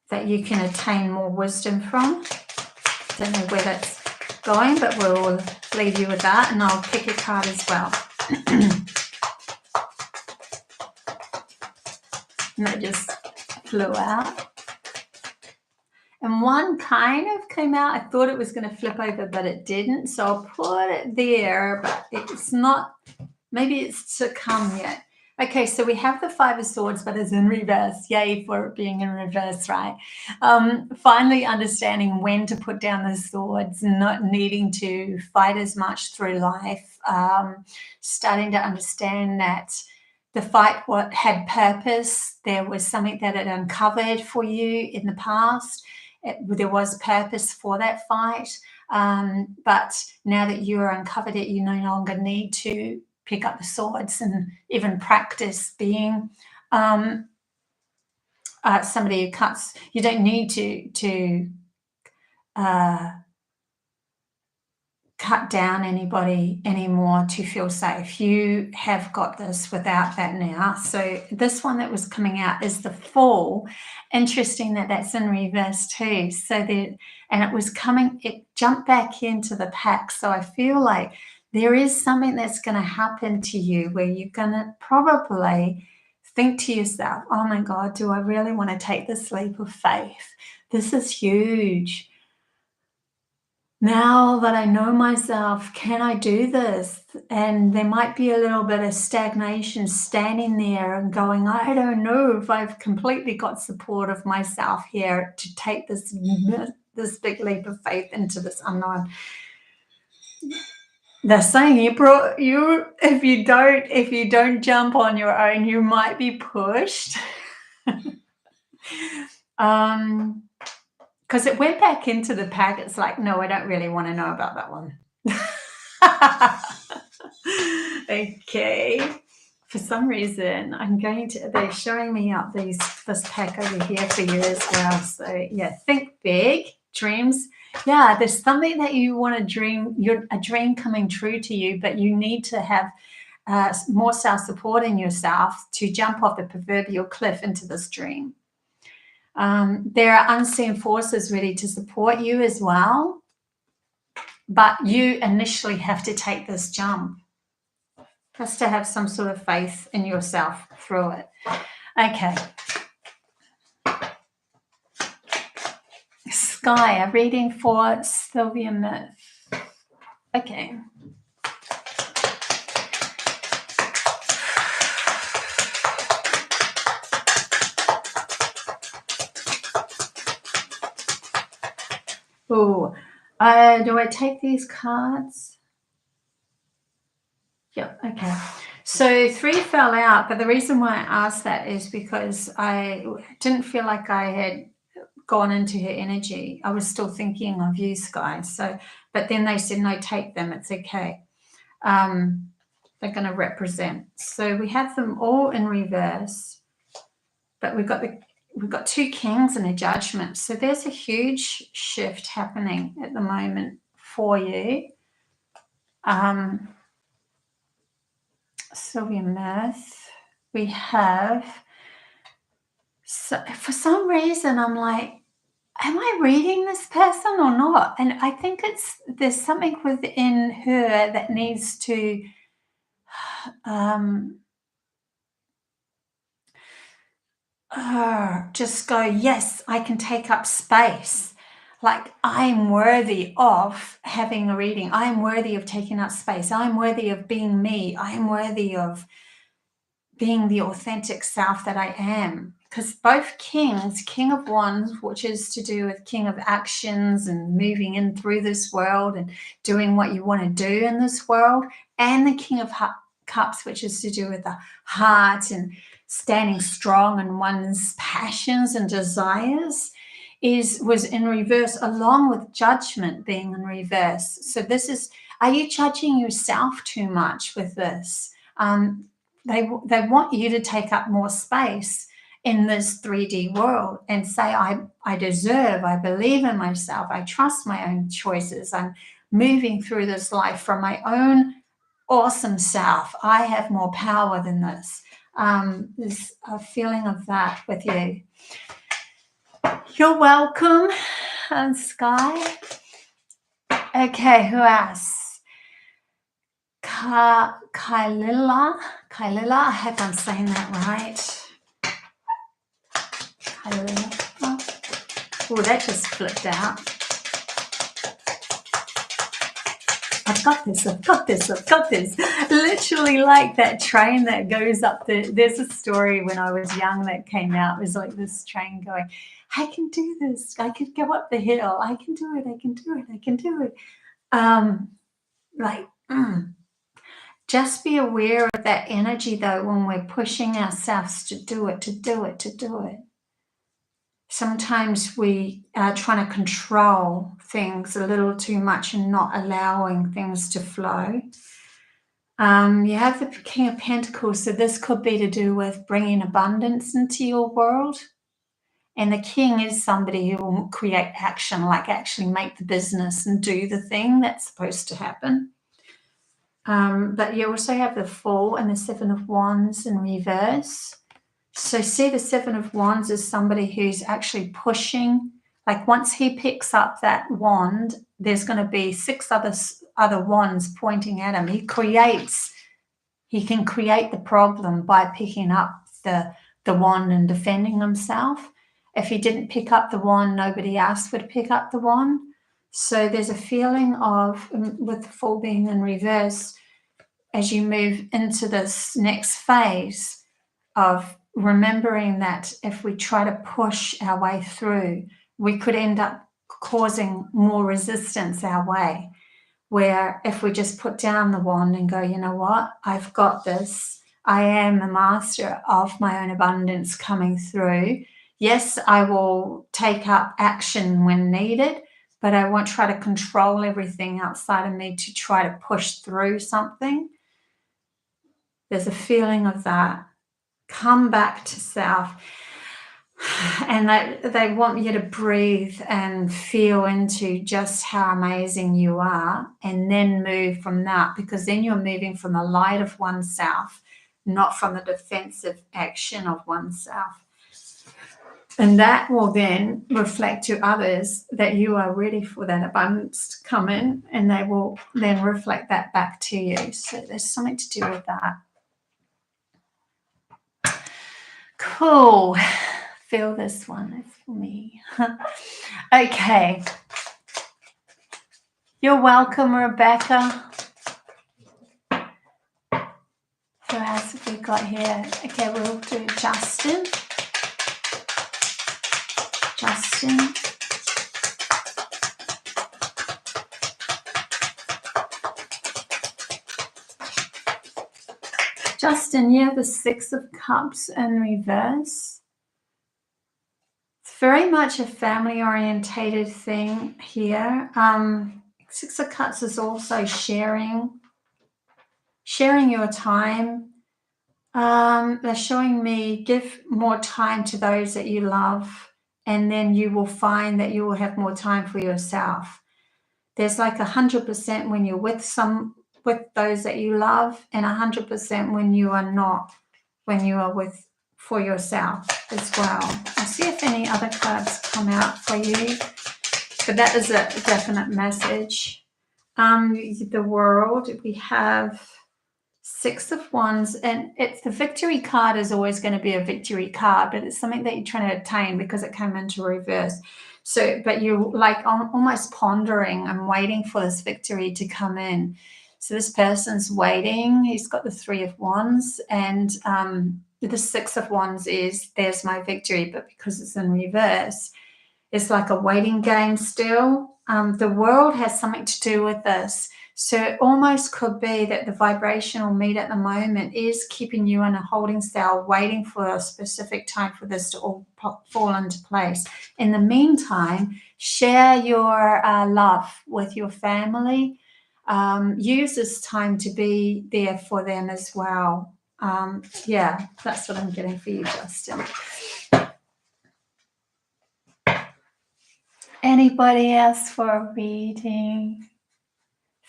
that you can attain more wisdom from. Don't know where that's going, but we'll leave you with that, and I'll pick a card as well. And that just flew out. And one kind of came out. I thought it was going to flip over, but it didn't. So I'll put it there, but it's not, maybe it's to come yet. Okay, so we have the Five of Swords, but it's in reverse. Yay for it being in reverse, right? Finally understanding when to put down the swords, not needing to fight as much through life. Starting to understand that the fight had purpose. There was something that it uncovered for you in the past. There was purpose for that fight. But now that you're uncovered it, you no longer need to pick up the swords and even practice being somebody who cuts. You don't need to cut down anybody anymore to feel safe. You have got this without that now. So this one that was coming out is the Fool. Interesting that that's in reverse too. So that, and it was coming, it jumped back into the pack. So I feel like there is something that's going to happen to you where you're going to probably think to yourself, oh my God, do I really want to take this leap of faith? This is huge. Now that I know myself, can I do this? And there might be a little bit of stagnation standing there and going, I don't know if I've completely got support of myself here to take this big leap of faith into this unknown. They're saying if you don't jump on your own, you might be pushed. Because it went back into the pack. It's like, no, I don't really want to know about that one. Okay. For some reason, they're showing me up this pack over here for you as well. So yeah, think big, dreams. Yeah, there's something that you want to dream, a dream coming true to you, but you need to have more self-support in yourself to jump off the proverbial cliff into this dream. There are unseen forces ready to support you as well, but you initially have to take this jump. Just to have some sort of faith in yourself through it. Okay. Sky, a reading for Sylvia Myth. Okay. Oh, do I take these cards? Yeah, okay. So 3 fell out, but the reason why I asked that is because I didn't feel like I had gone into her energy. I was still thinking of you, Sky. So, but then they said, no, take them. It's okay. They're going to represent. So we have them all in reverse, but we've got 2 kings and a judgment. So there's a huge shift happening at the moment for you. Sylvia Myth. We have, so for some reason, I'm like, am I reading this person or not? And I think there's something within her that needs to just go, yes, I can take up space. Like, I'm worthy of having a reading. I'm worthy of taking up space. I'm worthy of being me. I'm worthy of being the authentic self that I am. Because both kings, King of Wands, which is to do with King of Actions and moving in through this world and doing what you want to do in this world, and the King of Cups, which is to do with the heart and standing strong in one's passions and desires, was in reverse, along with Judgment being in reverse. So this is, are you judging yourself too much with this? They want you to take up more space in this 3D world and say, I deserve, I believe in myself, I trust my own choices, I'm moving through this life from my own awesome self. I have more power than this. There's a feeling of that with you. You're welcome, Sky. Okay, who else? Kailila, I hope I'm saying that right. Oh, that just flipped out. I've got this. Literally like that train that goes up there's a story when I was young that came out. It was like this train going, I can do this. I could go up the hill. I can do it. Just be aware of that energy, though, when we're pushing ourselves to do it. Sometimes we are trying to control things a little too much and not allowing things to flow. You have the King of Pentacles, so this could be to do with bringing abundance into your world. And the King is somebody who will create action, like actually make the business and do the thing that's supposed to happen. But you also have the Fool and the 7 of Wands in reverse. So see the 7 of Wands as somebody who's actually pushing. Like once he picks up that wand, there's going to be 6 other wands pointing at him. He can create the problem by picking up the wand and defending himself. If he didn't pick up the wand, nobody else would pick up the wand. So there's a feeling of, with the Fool being in reverse, as you move into this next phase of remembering that if we try to push our way through, we could end up causing more resistance our way. Where if we just put down the wand and go, you know what, I've got this. I am the master of my own abundance coming through. Yes, I will take up action when needed, but I won't try to control everything outside of me to try to push through something. There's a feeling of that. Come back to self. And they want you to breathe and feel into just how amazing you are, and then move from that, because then you're moving from the light of oneself, not from the defensive action of oneself. And that will then reflect to others that you are ready for that abundance to come in, and they will then reflect that back to you. So there's something to do with that. Cool. Feel this one. It's for me. Okay. You're welcome, Rebecca. Who else have we got here? Okay, we'll do Justin. Justin, you have the Six of Cups in reverse. It's very much a family-orientated thing here. Six of Cups is also sharing your time. They're showing me give more time to those that you love, and then you will find that you will have more time for yourself. There's like 100% when you're with those that you love, and 100% when you are not, when you are for yourself as well. I'll see if any other cards come out for you, but that is a definite message. The World, we have Six of Wands, and it's the victory card is always going to be a victory card, but it's something that you're trying to attain because it came into reverse. So, but you're like almost pondering and waiting for this victory to come in. So this person's waiting. He's got the Three of Wands, and the Six of Wands is there's my victory, but because it's in reverse, it's like a waiting game still. The World has something to do with this. So it almost could be that the vibrational meat at the moment is keeping you in a holding cell, waiting for a specific time for this to all fall into place. In the meantime, share your love with your family. Use this time to be there for them as well. Yeah, that's what I'm getting for you, Justin. Anybody else for a reading?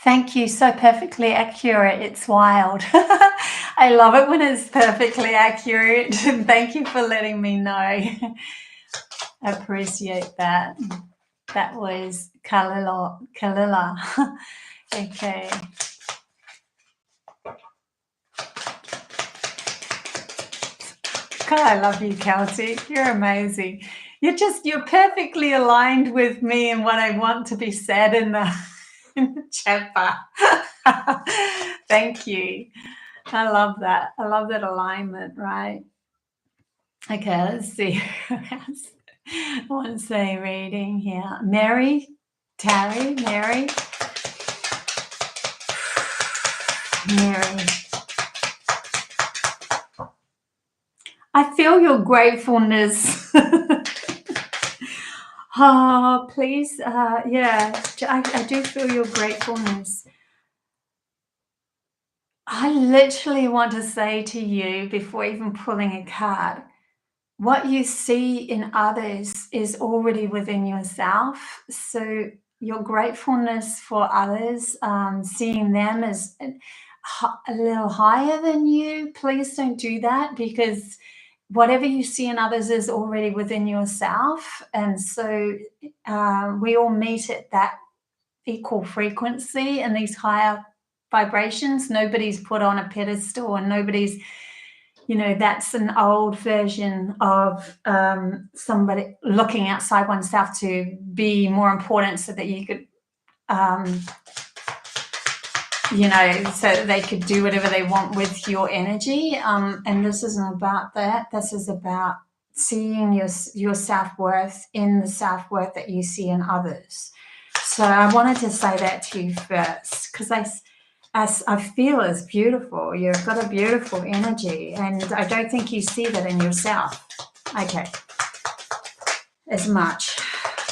Thank you. So perfectly accurate. It's wild. I love it when it's perfectly accurate. Thank you for letting me know. I appreciate that. That was Kalila. Okay. God, I love you, Celtic. You're amazing. You're perfectly aligned with me and what I want to be said in the chat bar. Thank you. I love that. I love that alignment, right? Okay, let's see. What's a reading here? Mary. Mary. I feel your gratefulness. Oh, please. Yeah, I do feel your gratefulness. I literally want to say to you, before even pulling a card, what you see in others is already within yourself. So your gratefulness for others, seeing them as a little higher than you, please don't do that, because whatever you see in others is already within yourself. And so we all meet at that equal frequency and these higher vibrations. Nobody's put on a pedestal, and nobody's, that's an old version of somebody looking outside oneself to be more important so that you could, so that they could do whatever they want with your energy. And this isn't about that. This is about seeing your self-worth in the self-worth that you see in others. So I wanted to say that to you first, because I feel it's beautiful. You've got a beautiful energy, and I don't think you see that in yourself. Okay. As much.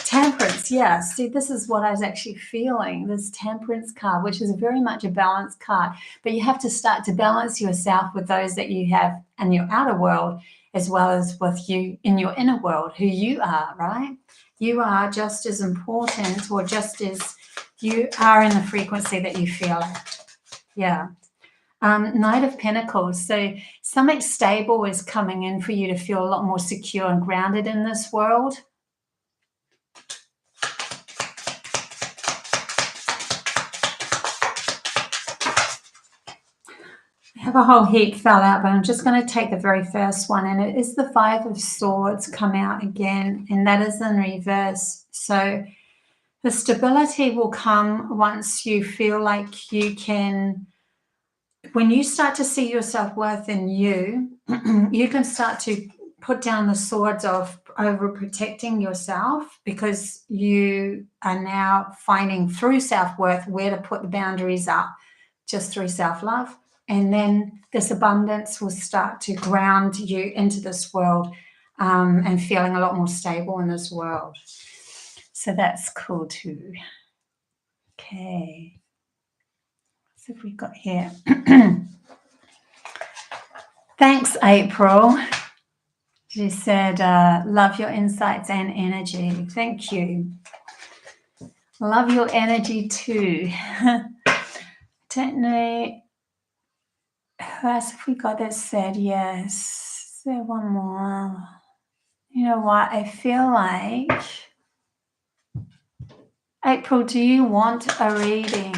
Temperance, yeah. See, this is what I was actually feeling, this Temperance card, which is very much a balanced card. But you have to start to balance yourself with those that you have in your outer world, as well as with you in your inner world, who you are, right? You are just as important, or just as you are in the frequency that you feel at. Yeah. Knight of Pentacles. So something stable is coming in for you to feel a lot more secure and grounded in this world. I have a whole heap fell out, but I'm just going to take the very first one, and it is the Five of Swords come out again, and that is in reverse. So the stability will come once you feel like you can, when you start to see your self-worth in you, you can start to put down the swords of overprotecting yourself, because you are now finding through self-worth where to put the boundaries up, just through self-love. And then this abundance will start to ground you into this world, and feeling a lot more stable in this world. So that's cool too. Okay. So what have we got here? Thanks, April. She said, love your insights and energy. Thank you. Love your energy too. Don't know who else have we got that said yes. Is there one more? You know what? I feel like, April, do you want a reading?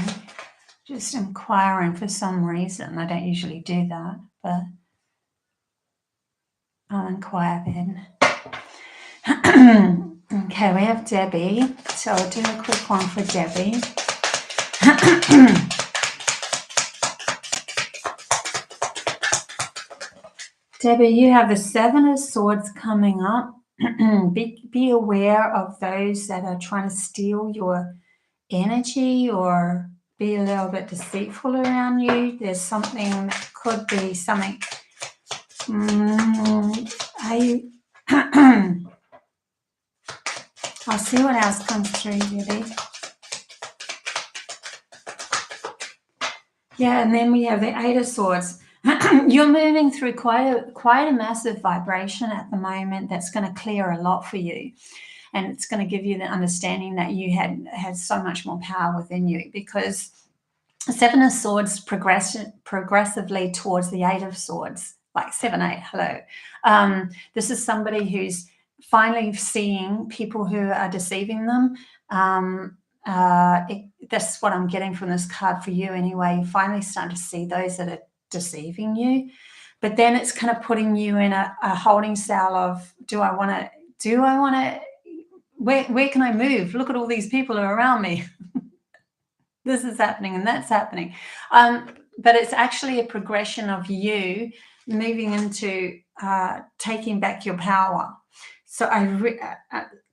Just inquiring for some reason. I don't usually do that, but I'll inquire then. Okay, we have Debbie. So I'll do a quick one for Debbie. Debbie, you have the Seven of Swords coming up. Be aware of those that are trying to steal your energy or be a little bit deceitful around you. There's something that could be something. I'll see what else comes through, Debbie. Yeah, and then we have the Eight of Swords. You're moving through quite a massive vibration at the moment that's going to clear a lot for you. And it's going to give you the understanding that you had so much more power within you, because Seven of Swords progressively towards the Eight of Swords, like 7, 8, hello. This is somebody who's finally seeing people who are deceiving them. That's what I'm getting from this card for you anyway. You finally start to see those that are deceiving you, but then it's kind of putting you in a holding cell of, do I want to, where can I move? Look at all these people who are around me. This is happening and that's happening. But it's actually a progression of you moving into taking back your power. So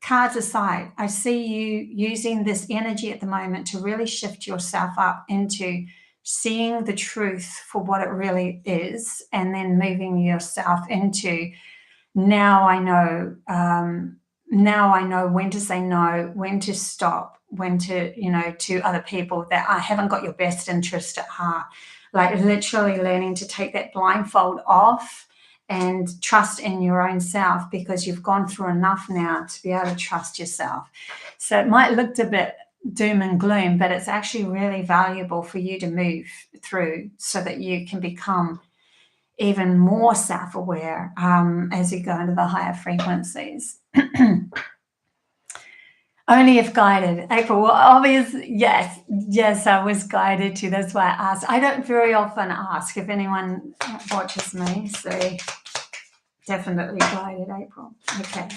cards aside, I see you using this energy at the moment to really shift yourself up into seeing the truth for what it really is, and then moving yourself into, now I know when to say no, when to stop, when to, to other people that I haven't got your best interest at heart. Like literally learning to take that blindfold off and trust in your own self, because you've gone through enough now to be able to trust yourself. So it might look a bit doom and gloom, but it's actually really valuable for you to move through so that you can become even more self-aware as you go into the higher frequencies. Only if guided. April, well, obviously, yes, I was guided too. That's why I asked. I don't very often ask if anyone watches me, so definitely guided, April. Okay.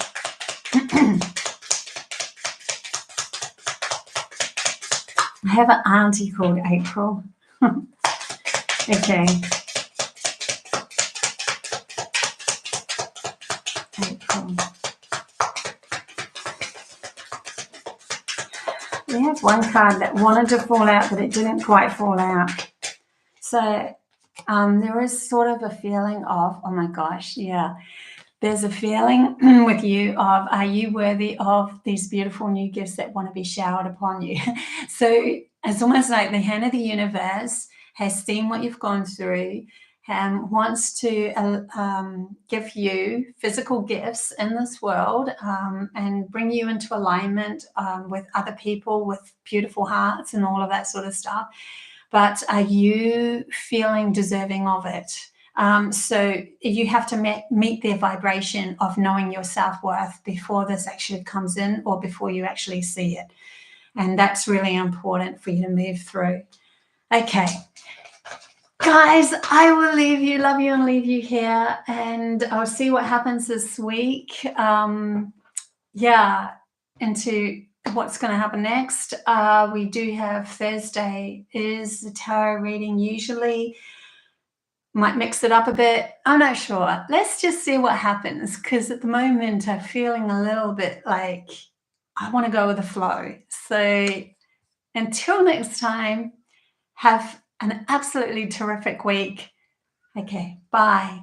I have an auntie called April. Okay. April. We have one card that wanted to fall out, but it didn't quite fall out. So there is sort of a feeling of, oh my gosh, yeah. There's a feeling with you of, are you worthy of these beautiful new gifts that want to be showered upon you? So it's almost like the hand of the universe has seen what you've gone through, wants to give you physical gifts in this world, and bring you into alignment with other people with beautiful hearts and all of that sort of stuff. but are you feeling deserving of it? So you have to meet their vibration of knowing your self-worth before this actually comes in or before you actually see it. And that's really important for you to move through. Okay. Guys, I will leave you, love you, and leave you here. And I'll see what happens this week. Yeah, into what's going to happen next. We do have Thursday is the tarot reading usually. Might mix it up a bit. I'm not sure. Let's just see what happens, because at the moment I'm feeling a little bit like I want to go with the flow. So until next time, have an absolutely terrific week. Okay, bye.